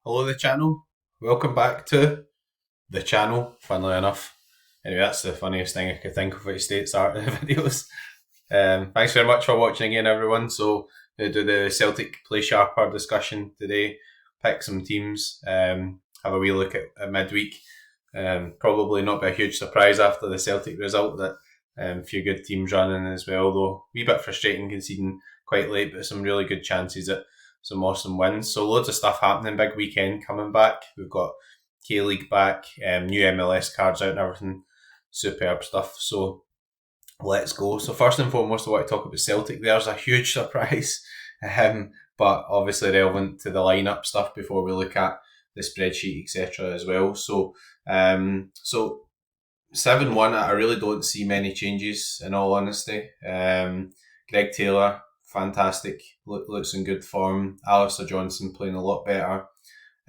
Hello, the channel. Welcome back to the channel. Funnily enough, anyway, that's the funniest thing I could think of at the start of the videos. Thanks very much for watching again, everyone. So, we do the Celtic Playsharper discussion today. Pick some teams. Have a wee look at midweek. Probably not be a huge surprise after the Celtic result that a few good teams running as well. Though a wee bit frustrating conceding quite late, but some really good chances at some awesome wins. So loads of stuff happening. Big weekend coming back. We've got K-League back, new MLS cards out and everything. Superb stuff. So let's go. So first and foremost, I want to talk about Celtic. There's a huge surprise, but obviously relevant to the lineup stuff before we look at the spreadsheet, etc. as well. So 7-1, I really don't see many changes in all honesty. Greg Taylor, fantastic, looks in good form. Alistair Johnson playing a lot better.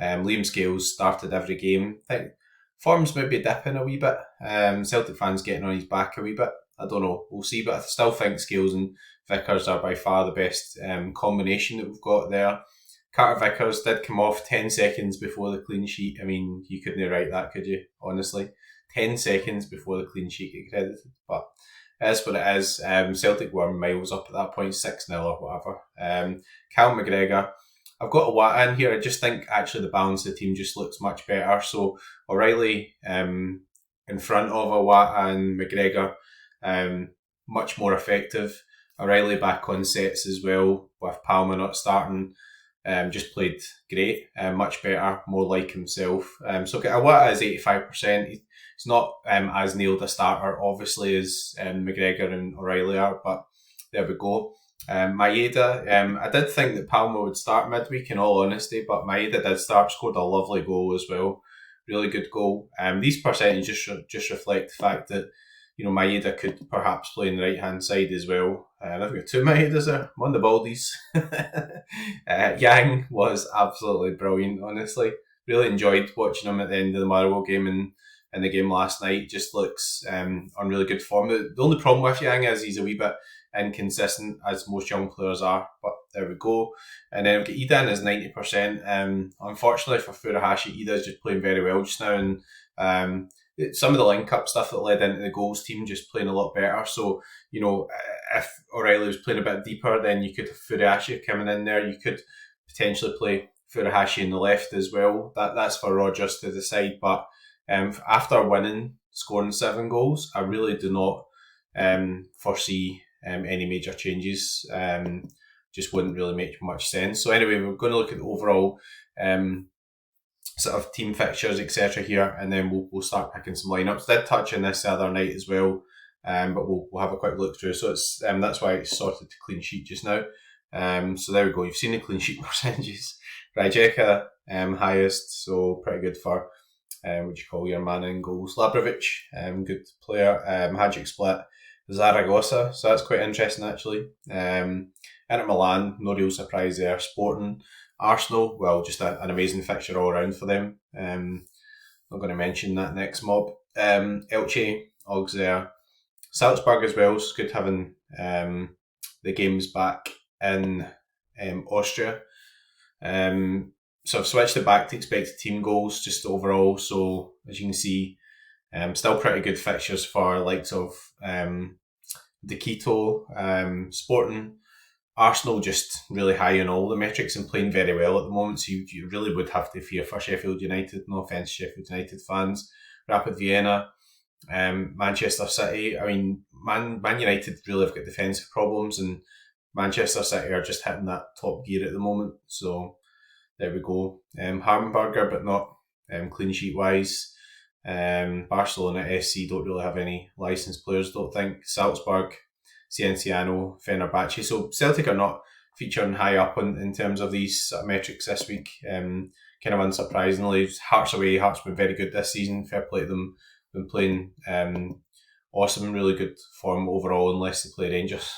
Liam Scales started every game. I think form's maybe dipping a wee bit. Celtic fans getting on his back a wee bit. I don't know, we'll see, but I still think Scales and Vickers are by far the best combination that we've got there. Carter Vickers did come off 10 seconds before the clean sheet. I mean, you couldn't write that, could you? Honestly. 10 seconds before the clean sheet get credited. But that's what it is. Celtic were miles up at that point, 6-0 or whatever. Cal McGregor. I've got a Watt in here. I just think actually the balance of the team just looks much better. So O'Reilly in front of a Watt and McGregor, much more effective. O'Reilly back on sets as well, with Palmer not starting. Just played great, much better, more like himself. So Awata is 85%. He's not as nailed a starter, obviously, as McGregor and O'Reilly are, but there we go. Maeda, I did think that Palmer would start midweek, in all honesty, but Maeda did start, scored a lovely goal as well. Really good goal. These percentages just reflect the fact that Maeda could perhaps play on the right-hand side as well. I've got two Maedas there. I'm on the baldies. Yang was absolutely brilliant, honestly. Really enjoyed watching him at the end of the Motherwell game and in the game last night. Just looks on really good form. The only problem with Yang is he's a wee bit inconsistent, as most young players are, but there we go. And then we've got Eden is 90%. Unfortunately for Furuhashi, Ida's just playing very well just now, and some of the link-up stuff that led into the goals team just playing a lot better. So, if O'Reilly was playing a bit deeper, then you could have Furuhashi coming in there. You could potentially play Furuhashi in the left as well. That's for Rodgers to decide. But after scoring 7 goals, I really do not foresee any major changes. Just wouldn't really make much sense. So anyway, we're going to look at the overall sort of team fixtures, etc. here, and then we'll start picking some lineups. Did touch on this the other night as well, but we'll have a quick look through. So it's that's why it's sorted to clean sheet just now. So there we go. You've seen the clean sheet percentages. Rijeka highest, so pretty good for what you call your man in goals. Labrovic, good player. Hadzic split. Zaragoza, so that's quite interesting actually. Inter Milan, no real surprise there. Sporting. Arsenal, well, just an amazing fixture all around for them. Not going to mention that next mob. Elche, Ogs there. Salzburg as well, it's good having the games back in Austria. So I've switched it back to expected team goals just overall. So as you can see, still pretty good fixtures for likes of De Quito, Sporting. Arsenal just really high on all the metrics and playing very well at the moment, so you really would have to fear for Sheffield United. No offence, Sheffield United fans. Rapid Vienna, Manchester City. I mean, Man United really have got defensive problems, and Manchester City are just hitting that top gear at the moment. So there we go. Hardenberger, but not clean sheet wise. Barcelona SC don't really have any licensed players, don't think. Salzburg, Cienciano, Fenerbahce. So Celtic are not featuring high up in terms of these metrics this week. Kind of unsurprisingly, Hearts away. Hearts have been very good this season. Fair play to them. Been playing awesome, really good form overall, unless they play Rangers.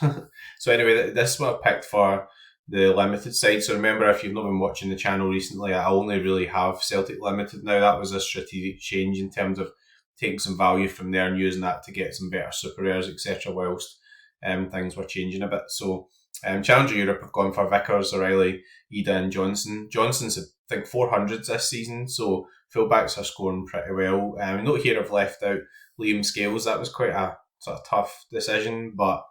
So anyway, this is what I picked for the limited side. So remember, if you've not been watching the channel recently, I only really have Celtic limited now. That was a strategic change in terms of taking some value from there and using that to get some better super rares, etc. whilst things were changing a bit. So Challenger Europe have gone for Vickers, O'Reilly, Ida and Johnson. Johnson's think 400s this season, so fullbacks are scoring pretty well. Note here I've left out Liam Scales. That was quite a sort of tough decision, but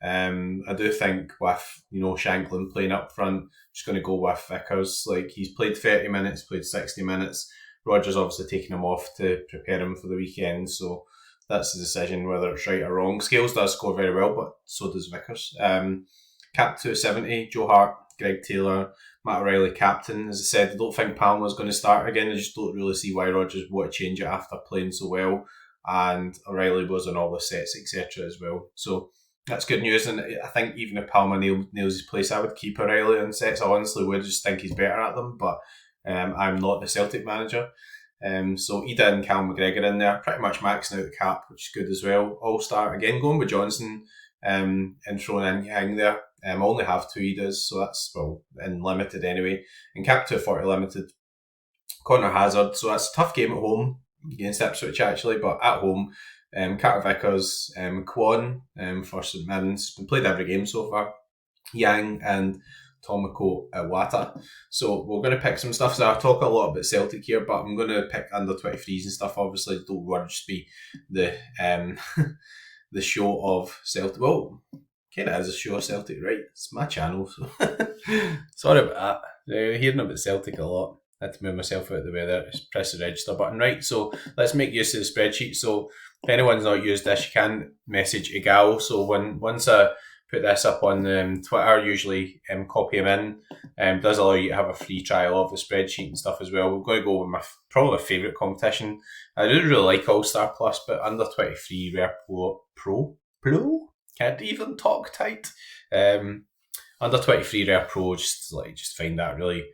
I do think with Shanklin playing up front, just going to go with Vickers. Like, he's played 30 minutes, played 60 minutes. Rogers obviously taking him off to prepare him for the weekend, so that's the decision, whether it's right or wrong. Scales does score very well, but so does Vickers. Cap 270, Joe Hart, Greg Taylor, Matt O'Reilly captain. As I said, I don't think Palmer's going to start again. I just don't really see why Rogers would change it after playing so well. And O'Reilly was on all the sets, etc. as well. So that's good news. And I think even if Palmer nails his place, I would keep O'Reilly on sets. I honestly would just think he's better at them, but I'm not the Celtic manager. So Ida and Cal McGregor in there, pretty much maxing out the cap, which is good as well. All-star again, going with Johnson and throwing in Yang there. I only have 2 Idas, so that's, well, in limited anyway. And cap 240 limited, Connor Hazard. So that's a tough game at home against Ipswich actually, but at home, Carter Vickers, Kwon for St Mirren's, been played every game so far. Yang and Tomoko Iwata. So we're going to pick some stuff. So I'll talk a lot about Celtic here, but I'm going to pick under 23s and stuff. Obviously, don't worry, just be the the show of Celtic. Well, kind of is a show of Celtic, right? It's my channel, so sorry about that. Hearing about Celtic a lot. I had to move myself out of the way there. Just press the register button. Right, so let's make use of the spreadsheet. So if anyone's not used this, you can message Egal. So once I put this up on Twitter, usually copy them in. Does allow you to have a free trial of the spreadsheet and stuff as well. We're going to go with probably my favourite competition. I do really like All-Star Plus, but under 23 Rare Pro? Can't even talk tight. Under 23 Rare Pro, just find that really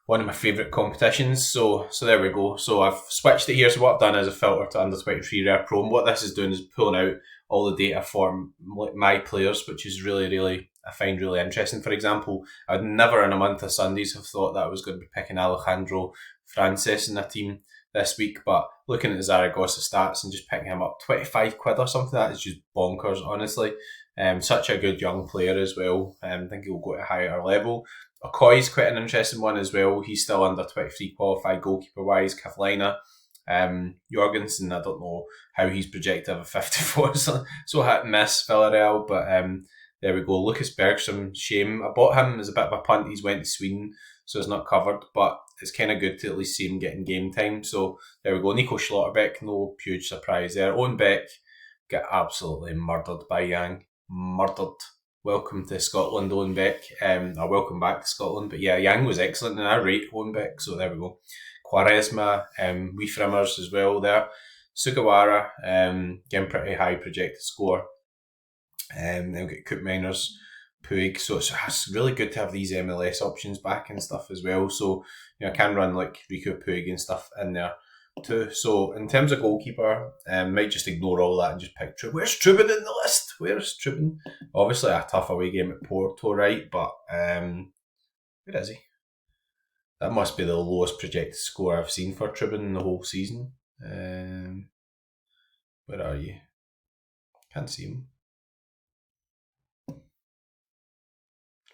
one of my favourite competitions. So there we go. So I've switched it here. So what I've done is a filter to under 23 Rare Pro. And what this is doing is pulling out all the data for my players, which is really, I find really interesting. For example, I'd never in a month of Sundays have thought that I was going to be picking Alejandro Frances in a team this week, but looking at the Zaragoza stats and just picking him up 25 quid or something, that is just bonkers, honestly. Such a good young player as well. I think he'll go to a higher level. Okoye's quite an interesting one as well. He's still under 23 qualified goalkeeper wise. Kavlaina, Jorgensen, I don't know how he's projected to have a 54, so hit and miss Villarreal, but there we go. Lucas Bergstrom, shame. I bought him as a bit of a punt. He's went to Sweden, so it's not covered, but it's kind of good to at least see him getting game time. So there we go. Nico Schlotterbeck, no huge surprise there. Owen Beck get absolutely murdered by Yang. Murdered. Welcome to Scotland, Owen Beck. Or welcome back to Scotland. But yeah, Yang was excellent, and I rate Owen Beck, so there we go. Quaresma, wee Frimmers as well there. Sugawara, getting pretty high projected score. Then we've got Coop Miners, Puig. So it's really good to have these MLS options back and stuff as well. So I can run like Rico Puig and stuff in there too. So in terms of goalkeeper, might just ignore all that and just pick Trubin. Where's Trubin in the list? Where's Trubin? Obviously a tough away game at Porto, right? But where is he? That must be the lowest projected score I've seen for Trubin in the whole season. Where are you? Can't see him.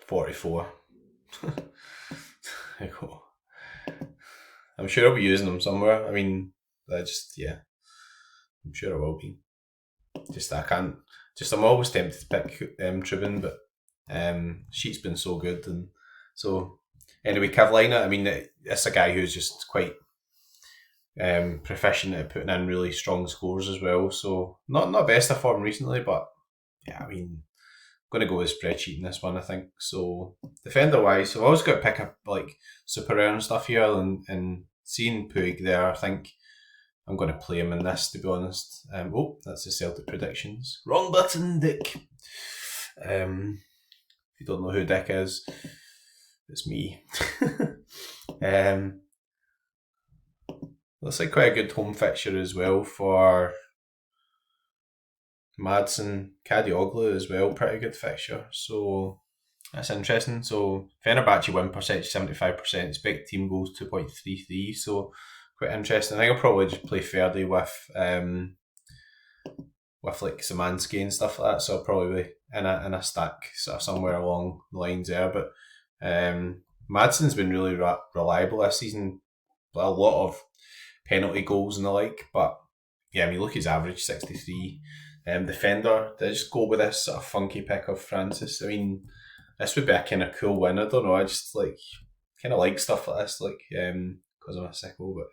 44. There you go. I'm sure I'll be using them somewhere. I mean, I'm sure I will be. I'm always tempted to pick Trubin, but Sheet's been so good, and so anyway, Kavlaina. I mean, it's a guy who's just quite proficient at putting in really strong scores as well. So not best of form recently, but yeah, I mean, I'm going to go with spreadsheet in this one, I think. So defender wise, so I always got to pick up like super rare and stuff here, and seeing Puig there, I think I'm going to play him in this, to be honest. That's the Celtic predictions. Wrong button, Dick. If you don't know who Dick is, it's me. Looks like quite a good home fixture as well for Madsen, Kadioglu as well, pretty good fixture. So that's interesting. So Fenerbahce win percentage 75%, expected team goals 2.33. So quite interesting. I think I'll probably just play Ferdy with like Szymanski and stuff like that. So I'll probably be in a stack sort of somewhere along the lines there. But Madson's been really reliable this season. A lot of penalty goals and the like, but yeah, I mean, look at his average, 63. Defender, did I just go with this sort of funky pick of Francis? I mean, this would be a kind of cool win. I don't know, I just kind of like stuff like this, because I'm a sicko, but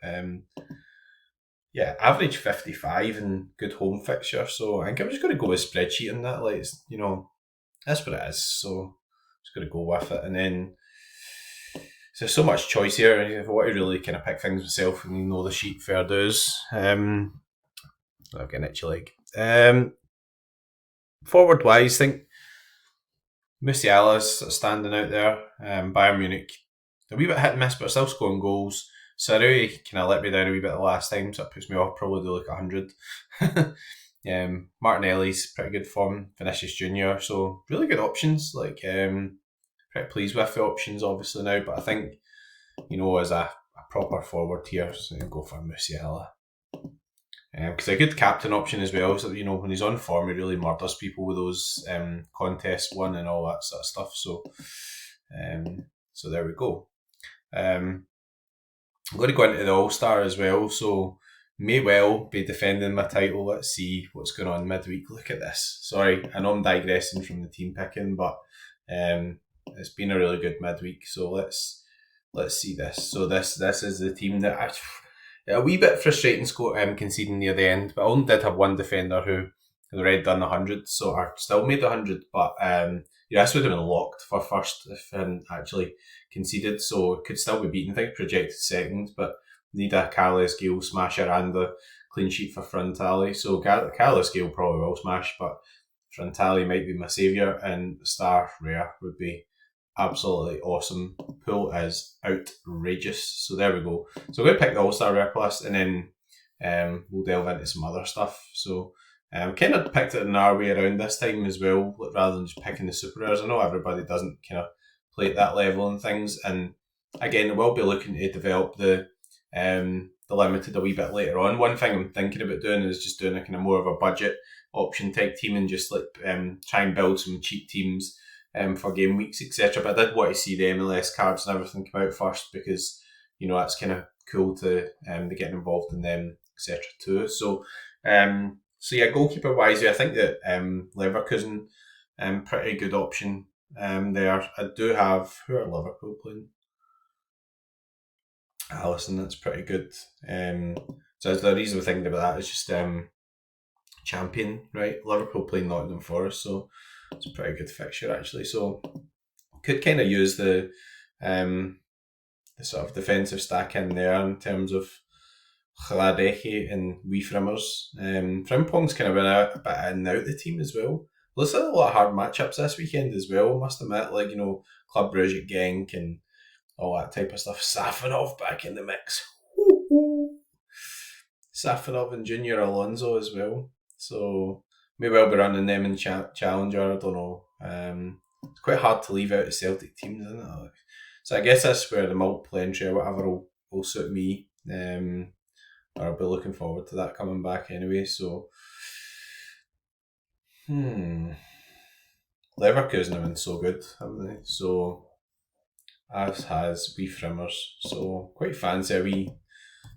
yeah, average 55 and good home fixture. So I think I'm just going to go with spreadsheet on that. That's what it is. So just going to go with it. And then there's so much choice here. If I want to really kind of pick things myself and the sheet fair dues, I'm getting itchy leg. Forward wise, I think Musiala's standing out there. Bayern Munich, a wee bit hit and miss, but still scoring goals. Sorare kind of let me down a wee bit the last time, so it puts me off. Probably do 100. Martinelli's pretty good form. Vinicius Junior, so really good options. Pretty pleased with the options obviously now, but I think as a proper forward here, so go for Musiala. Because a good captain option as well. So when he's on form, he really murders people with those contests won and all that sort of stuff. So, so there we go. I'm going to go into the All-Star as well, so may well be defending my title. Let's see what's going on midweek. Look at this. Sorry, I know I'm digressing from the team picking, but it's been a really good midweek. So let's see this. So this is the team that a wee bit frustrating conceding near the end, but I only did have one defender who had already done 100, so I still made 100, but this would have been locked for first if I hadn't actually conceded, so it could still be beaten. I think projected second, but need a Carlos Gale smasher and a clean sheet for Frontali. So Carlos Gale probably will smash, but Frontali might be my saviour, and the star rare would be absolutely awesome. Pool is outrageous. So there we go. So I'm going to pick the All-Star rare plus, and then we'll delve into some other stuff. So kind of picked it in our way around this time as well, rather than just picking the super rares. I know everybody doesn't kind of play at that level and things, and again, we'll be looking to develop the limited a wee bit later on. One thing I'm thinking about doing is just doing a kind of more of a budget option type team and just try and build some cheap teams for game weeks, etc. But I did want to see the MLS cards and everything come out first, because that's kind of cool to be getting involved in them, etc. too. So yeah, goalkeeper wise, I think that Leverkusen, pretty good option there. I do have, who are Liverpool playing? Allison, that's pretty good. So the reason we're thinking about that is just champion, right? Liverpool playing Nottingham Forest, so it's a pretty good fixture actually. So could kind of use the sort of defensive stack in there in terms of Hladeke and Frimmers. Frimpong's kind of been a bit in and out the team as well. Looks like a lot of hard matchups this weekend as well, must admit, Club Brugge at Genk and all that type of stuff. Safanov back in the mix. Safanov and Junior Alonso as well. So maybe I'll be running them in Challenger, I don't know. It's quite hard to leave out the Celtic teams, isn't it? So I guess that's where the multiple entry or whatever will suit me. Or I'll be looking forward to that coming back anyway. So, Leverkusen have been so good, haven't they? So, as has Frimmers. So, quite fancy a wee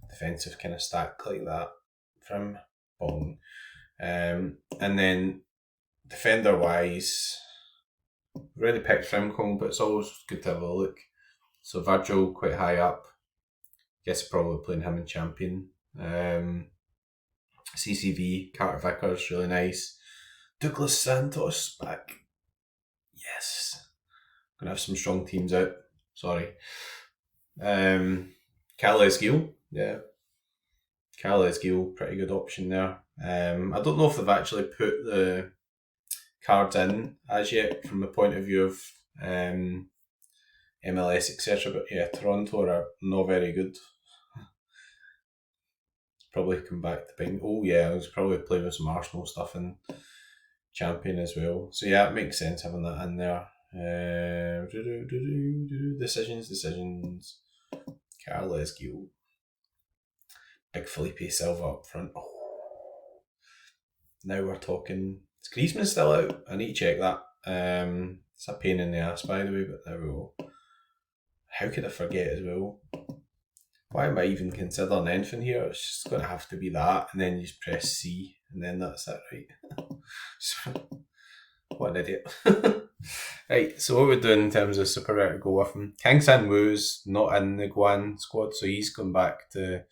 defensive kind of stack like that. Frimpong. And then defender wise, I've already picked Frimpong, but it's always good to have a look. So Virgil quite high up. Guess probably playing him in champion. CCV, Carter Vickers, really nice. Douglas Santos back. Yes. Gonna have some strong teams out. Sorry. Carles Gil, yeah. Carles Gil, pretty good option there. I don't know if they've actually put the cards in as yet from the point of view of MLS, etc. But yeah, Toronto are not very good. Probably come back to being. Oh yeah, I was probably playing with some Arsenal stuff in champion as well. So yeah, it makes sense having that in there. Decisions. Carles Gil. Big Felipe Silva up front. Oh. Now we're talking. Is Griezmann still out? I need to check that. It's a pain in the ass, by the way, but there we go. how could I forget as well? Why am I even considering anything here? It's just going to have to be that, and then you just press C, and then that's it, right? What an idiot. Right, so what we're doing in terms of super rare to go with him. King San Woo's not in the Guan squad, so he's gone back to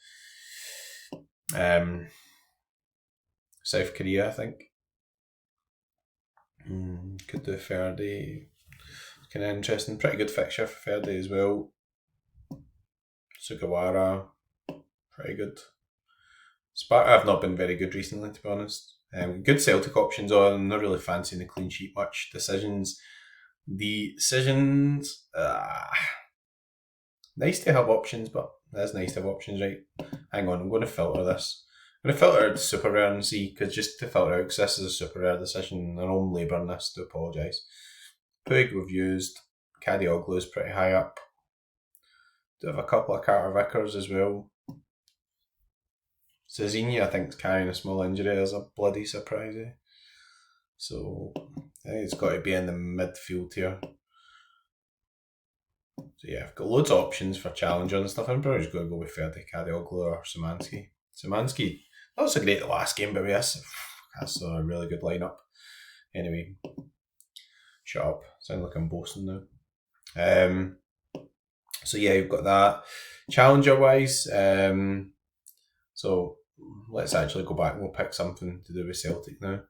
South Korea, I think. Could do Ferdy. Kind of interesting. Pretty good fixture for Ferdy as well. Sugawara, pretty good. Sparta have not been very good recently, to be honest. Good Celtic options on. I'm not really fancying the clean sheet much. Decisions. Nice to have options, but that's nice to have options, right? Hang on, I'm going to filter this. I'm going to filter the super rare and see, because just to filter out, because this is a super rare decision, and I'm labouring this, to apologise. Puig we've used. Kadioglu is pretty high up. Do have a couple of Carter Vickers as well. Cezinha, I think, is carrying a small injury. There's a bloody surprise. So I think it's got to be in the midfield here. So yeah, I've got loads of options for challenger and stuff. I'm probably just going to go with Ferdy, Kadioglu or Szymanski. Szymanski, that was a great the last game, but yes, that's a really good lineup. Anyway, shut up. Sound like I'm boasting now. So yeah, you've got that. Challenger wise, so let's actually go back and we'll pick something to do with Celtic now.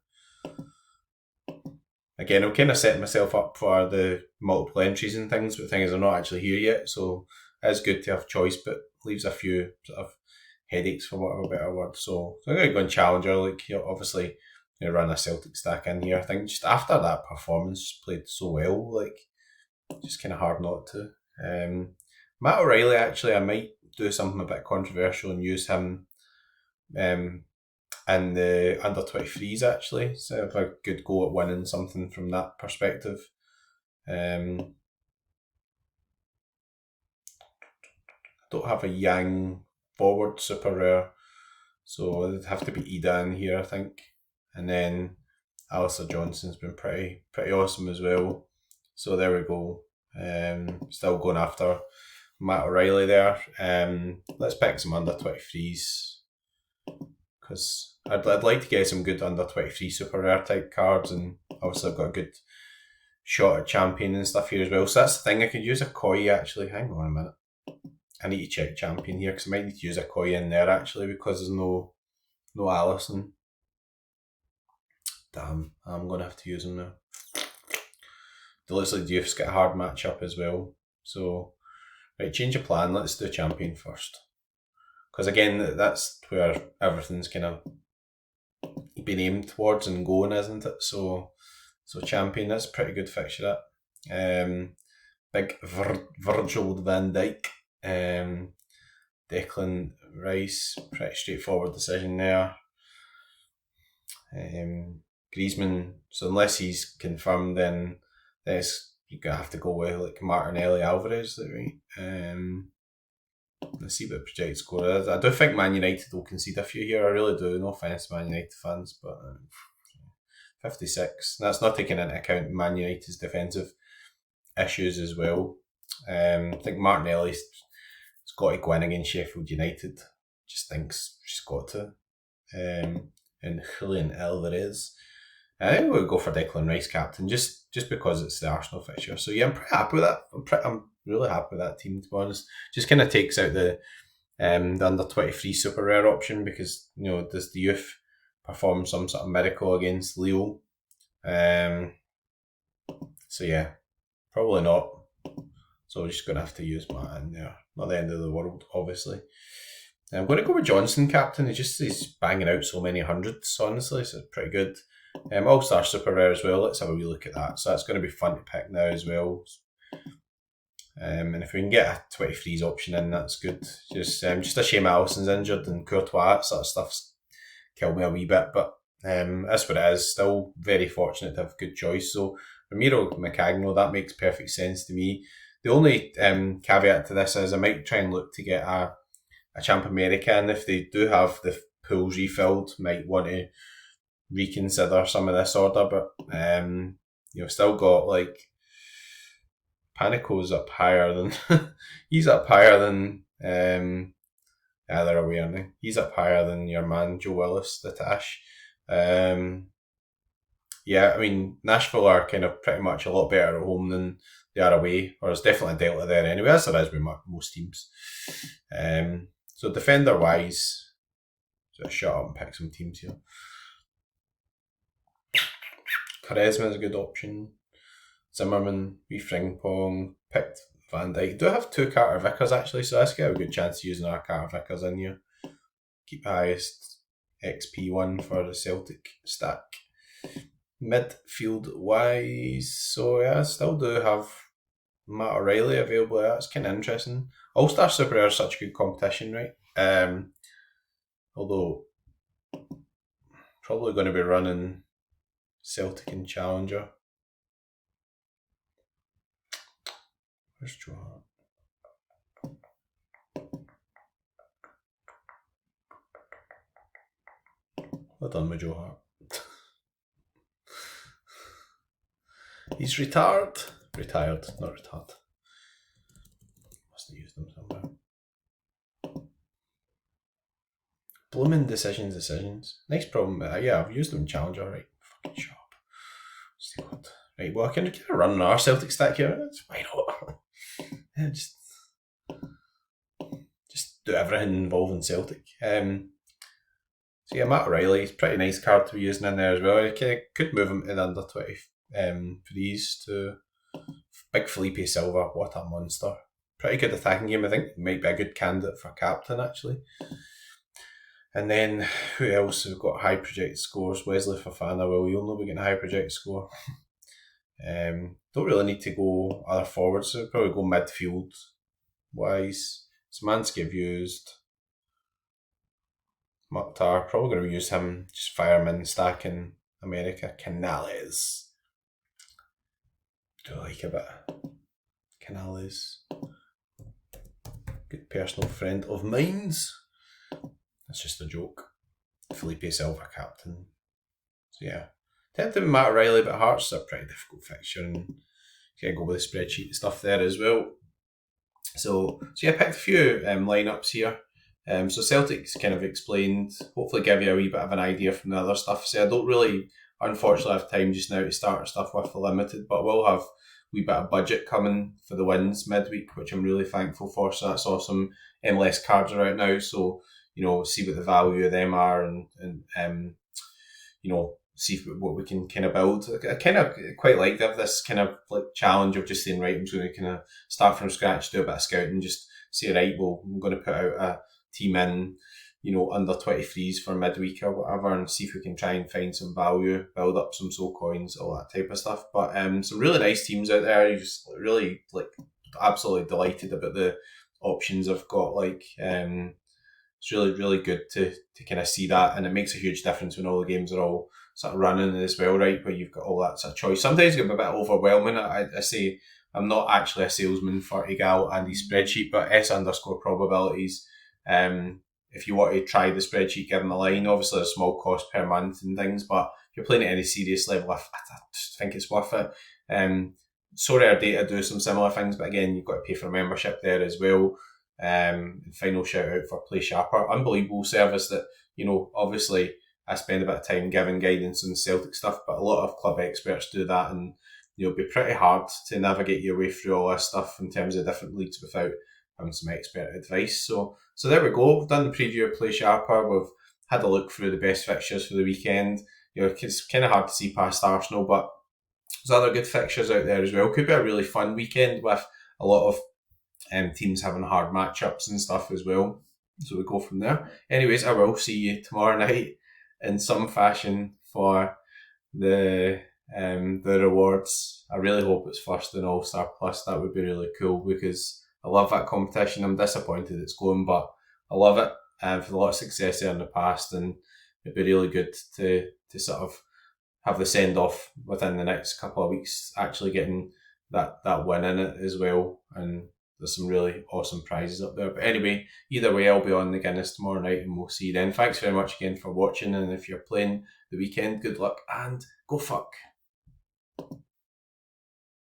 Again, I'm kind of setting myself up for the multiple entries and things, but the thing is, I'm not actually here yet, so it's good to have choice, but leaves a few sort of headaches, for whatever better word. So I'm going to go and Challenger. Like, you know, run a Celtic stack in here. I think just after that performance, played so well, like, just kind of hard not to. Matt O'Reilly, actually, I might do something a bit controversial and use him in the under 23s, actually. So have a good go at winning something from that perspective. I don't have a Yang forward super rare, so it'd have to be Ida in here, I think. And then Alistair Johnson's been pretty awesome as well. So there we go. Still going after Matt O'Reilly there. Let's pick some under 23s, because I'd like to get some good under 23 super rare type cards, and obviously I've got a good shot at champion and stuff here as well. So that's the thing, I could use a Koi actually. Hang on a minute. I need to check champion here, because I might need to use a Koi in there actually, because there's no Allison. Damn, I'm going to have to use him now. It looks like Diouf's got a hard matchup as well. So, right, change of plan. Let's do champion first. Because again, that's where everything's kind of been aimed towards and going, isn't it? So champion, that's a pretty good fixture, that. Big Virgil van Dijk. Declan Rice, pretty straightforward decision there. Griezmann, so unless he's confirmed, then you're going to have to go with like Martinelli, Alvarez, right? Let's see what projected score is. I do think Man United will concede a few here. I really do. No offence to Man United fans, but 56. That's not taking into account Man United's defensive issues as well. I think Martinelli's got to go in against Sheffield United. Just thinks she's got to. And Julian Alvarez. I think we'll go for Declan Rice captain, just because it's the Arsenal fixture. So yeah, I'm pretty happy with that. I'm really happy with that team, to be honest. Just kind of takes out the under 23 super rare option, because, you know, does the youth perform some sort of miracle against Leo? So yeah, probably not. So we're just going to have to use Matt in there. Not the end of the world, obviously. I'm going to go with Johnson captain. He's banging out so many hundreds, honestly, so it's pretty good. All-Star Super Rare as well. Let's have a wee look at that. So that's going to be fun to pick now as well. And if we can get a 23s option in, that's good. Just a shame Allison's injured and Courtois, that sort of stuff's killed me a wee bit, but that's what it is. Still very fortunate to have good choice. So Ramiro Macagno, that makes perfect sense to me. The only caveat to this is I might try and look to get a Champ America, and if they do have the pools refilled, might want to reconsider some of this order, but still got like Panico's up higher than he's up higher than they're away, aren't they? He's up higher than your man Joe Willis, the Tash. Yeah, I mean Nashville are kind of pretty much a lot better at home than they are away, or there's definitely a delta there anyway, as there is with most teams. So defender wise, so shut up and pick some teams here. Quaresma is a good option. Zimmerman, wee Frimpong, picked Van Dijk. Do I have 2 Carter Vickers actually, so that's got a good chance of using our Carter Vickers in here. Keep the highest XP one for the Celtic stack. Midfield wise, so yeah, I still do have Matt O'Reilly available. That's kind of interesting. All Star Super Air is such good competition, right? Although probably going to be running Celtic and Challenger. Where's Joe Hart? Well done with Joe Hart. He's retired, not retired. Must have used them somewhere. Blooming decisions. Nice problem. Yeah, I've used them in Challenger, right? Fucking sharp. Right, well, I can kind of run our Celtic stack here. Why not? Yeah, just do everything involving Celtic. So yeah, Matt O'Reilly's pretty nice card to be using in there as well. You could move him to the under 23s to Big Felipe Silva. What a monster. Pretty good attacking game, I think. Might be a good candidate for captain, actually. And then, who else have got high projected scores? Wesley Fofana. Well, you'll know we're getting a high projected score. Don't really need to go other forwards, so probably go midfield wise. Szymanski I've used. Mukhtar, probably going to use him, just fire him in, stack in America. Canales. Do I like a bit? Canales. Good personal friend of mine's. That's just a joke. Felipe Silva captain. So yeah. Tempted with Matt O'Reilly, but Hearts are a pretty difficult fixture, and you can go with the spreadsheet and stuff there as well. So yeah, I picked a few lineups here. So Celtic's kind of explained, hopefully give you a wee bit of an idea from the other stuff. So I don't really, unfortunately, have time just now to start stuff with the limited, but we'll have a wee bit of budget coming for the wins midweek, which I'm really thankful for. So that's awesome. MLS cards are out now, so see what the value of them are, and see what we can kind of build. I kind of quite like this kind of like challenge of just saying, right, I'm just going to kind of start from scratch, do a bit of scouting, just say, right, well, I'm going to put out a team in, under 23s for midweek or whatever, and see if we can try and find some value, build up some soul coins, all that type of stuff. But some really nice teams out there. You just really absolutely delighted about the options I've got. It's really, really good to kind of see that, and it makes a huge difference when all the games are all sort of running as well, right? Where you've got all that sort of choice. Sometimes it can be a bit overwhelming. I say I'm not actually a salesman for Egal and his spreadsheet, but S_probabilities. If you want to try the spreadsheet, give them a line. Obviously, there's a small cost per month and things, but if you're playing at any serious level, I just think it's worth it. Sorare Data do some similar things, but again, you've got to pay for membership there as well. Final shout out for Playsharper, unbelievable service that obviously I spend a bit of time giving guidance on the Celtic stuff, but a lot of club experts do that, and it'll be pretty hard to navigate your way through all this stuff in terms of different leagues without having some expert advice. So there we go. We've done the preview of Playsharper. We've had a look through the best fixtures for the weekend. It's kind of hard to see past Arsenal, but there's other good fixtures out there as well. Could be a really fun weekend with a lot of teams having hard matchups and stuff as well. So we go from there. Anyways, I will see you tomorrow night in some fashion for the rewards. I really hope it's first in All Star Plus. That would be really cool because I love that competition. I'm disappointed it's going, but I love it. I've had a lot of success there in the past, and it'd be really good to sort of have the send off within the next couple of weeks, actually getting that win in it as well. And there's some really awesome prizes up there. But anyway, either way, I'll be on the Guinness tomorrow night, and we'll see you then. Thanks very much again for watching, and if you're playing the weekend, good luck and go fuck.